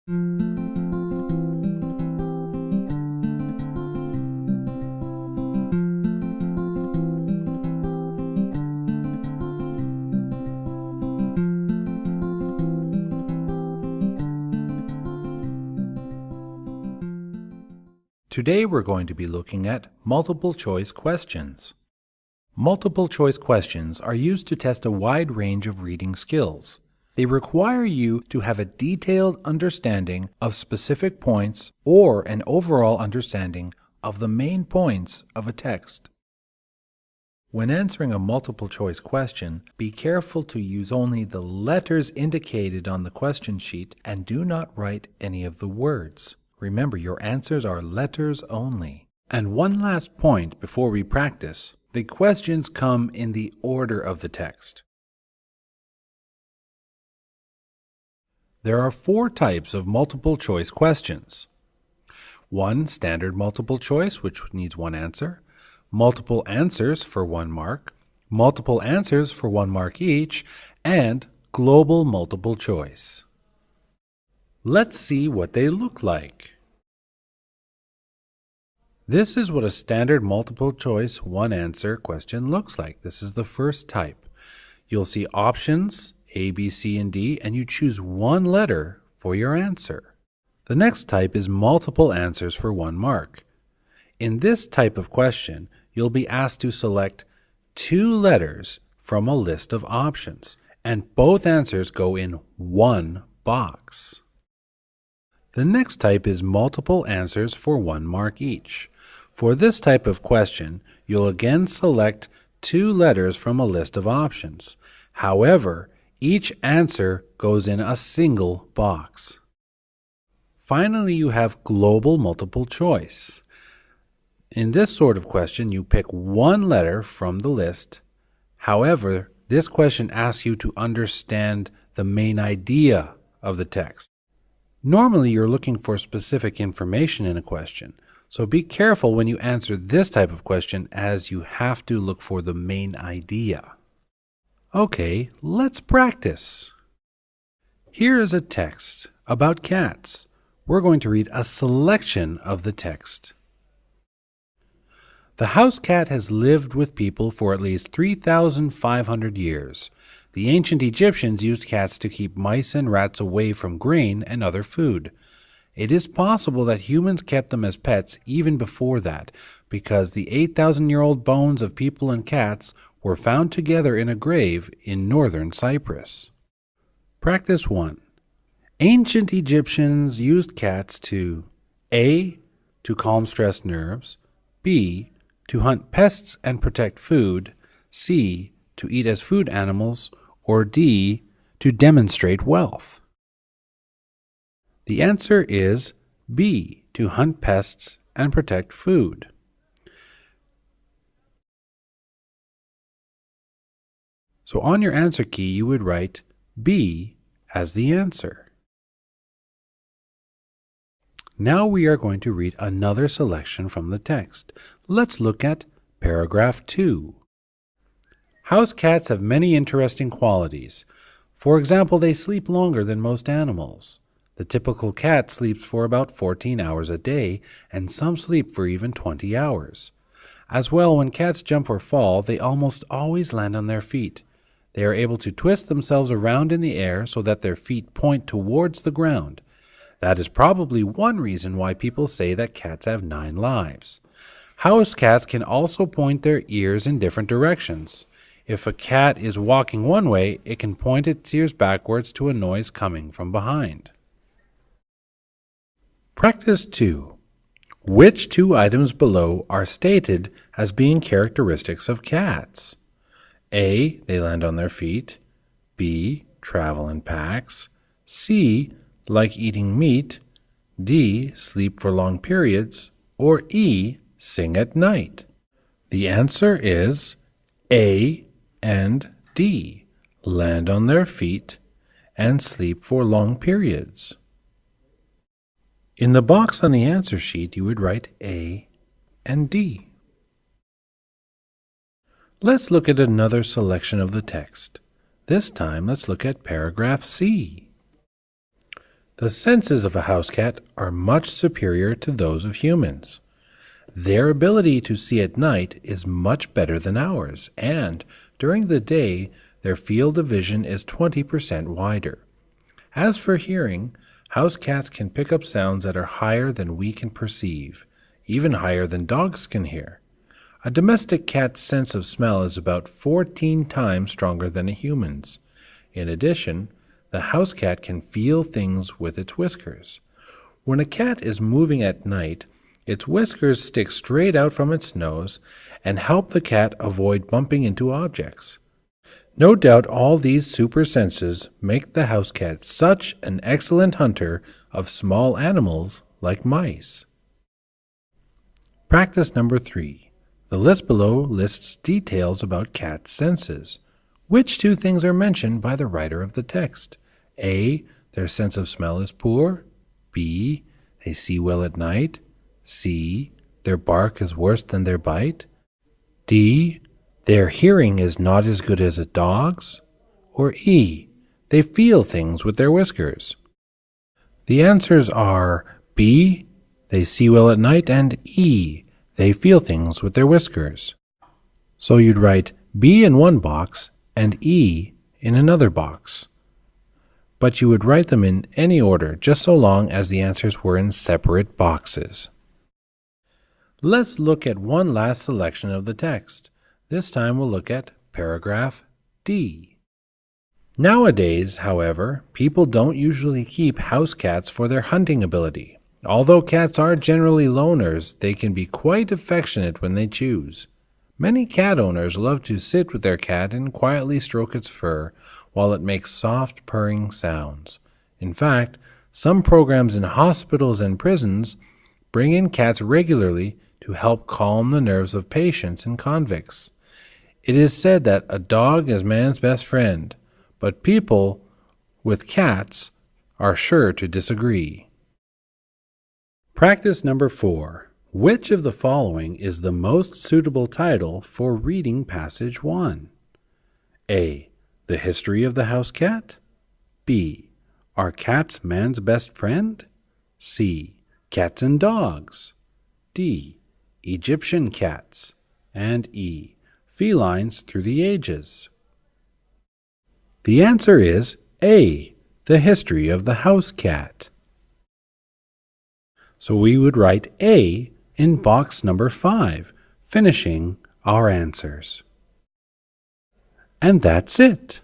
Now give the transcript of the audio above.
Today we're going to be looking at multiple choice questions. Multiple choice questions are used to test a wide range of reading skills. They require you to have a detailed understanding of specific points or an overall understanding of the main points of a text. When answering a multiple choice question, be careful to use only the letters indicated on the question sheet and do not write any of the words. Remember, your answers are letters only. And one last point before we practice, the questions come in the order of the text. There are 4 types of multiple choice questions. 1 standard multiple choice, which needs 1 answer, multiple answers for 1 mark, multiple answers for 1 mark each, and global multiple choice. Let's see what they look like. This is what a standard multiple choice 1 answer question looks like. This is the first type. You'll see options A, B, C, and D, and you choose 1 letter for your answer. The next type is multiple answers for 1 mark. In this type of question, you'll be asked to select 2 letters from a list of options, and both answers go in 1 box. The next type is multiple answers for 1 mark each. For this type of question, you'll again select 2 letters from a list of options. However, each answer goes in a single box. Finally, you have global multiple choice. In this sort of question, you pick 1 letter from the list. However, this question asks you to understand the main idea of the text. Normally, you're looking for specific information in a question, so be careful when you answer this type of question as you have to look for the main idea. Okay, let's practice. Here is a text about cats. We're going to read a selection of the text. The house cat has lived with people for at least 3,500 years. The ancient Egyptians used cats to keep mice and rats away from grain and other food. It is possible that humans kept them as pets even before that, because the 8,000-year-old bones of people and cats were found together in a grave in northern Cyprus. Practice 1. Ancient Egyptians used cats to A. To calm stressed nerves, B. To hunt pests and protect food, C. To eat as food animals, or D. To demonstrate wealth. The answer is B. To hunt pests and protect food. So on your answer key, you would write B as the answer. Now we are going to read another selection from the text. Let's look at paragraph 2. House cats have many interesting qualities. For example, they sleep longer than most animals. The typical cat sleeps for about 14 hours a day, and some sleep for even 20 hours. As well, when cats jump or fall, they almost always land on their feet. They are able to twist themselves around in the air so that their feet point towards the ground. That is probably one reason why people say that cats have 9 lives. House cats can also point their ears in different directions. If a cat is walking one way, it can point its ears backwards to a noise coming from behind. Practice 2. Which 2 items below are stated as being characteristics of cats? A. They land on their feet. B. Travel in packs. C. Like eating meat. D. Sleep for long periods. Or E. Sing at night. The answer is A and D. Land on their feet and sleep for long periods. In the box on the answer sheet, you would write A and D. Let's look at another selection of the text. This time, let's look at paragraph C. The senses of a house cat are much superior to those of humans. Their ability to see at night is much better than ours, and during the day, their field of vision is 20% wider. As for hearing, house cats can pick up sounds that are higher than we can perceive, even higher than dogs can hear. A domestic cat's sense of smell is about 14 times stronger than a human's. In addition, the house cat can feel things with its whiskers. When a cat is moving at night, its whiskers stick straight out from its nose and help the cat avoid bumping into objects. No doubt all these super senses make the house cat such an excellent hunter of small animals like mice. Practice number 3. The list below lists details about cat senses. Which two things are mentioned by the writer of the text? A. Their sense of smell is poor. B. They see well at night. C. Their bark is worse than their bite. D. Their hearing is not as good as a dog's. Or E. They feel things with their whiskers. The answers are B. They see well at night, and E. They feel things with their whiskers. So you'd write B in one box and E in another box. But you would write them in any order, just so long as the answers were in separate boxes. Let's look at one last selection of the text. This time we'll look at paragraph D. Nowadays, however, people don't usually keep house cats for their hunting ability. Although cats are generally loners, they can be quite affectionate when they choose. Many cat owners love to sit with their cat and quietly stroke its fur while it makes soft purring sounds. In fact, some programs in hospitals and prisons bring in cats regularly to help calm the nerves of patients and convicts. It is said that a dog is man's best friend, but people with cats are sure to disagree. Practice number 4. Which of the following is the most suitable title for reading passage 1? A. The history of the house cat. B. Are cats man's best friend? C. Cats and dogs. D. Egyptian cats. And E. Felines through the ages. The answer is A. The history of the house cat. So we would write A in box number 5, finishing our answers. And that's it.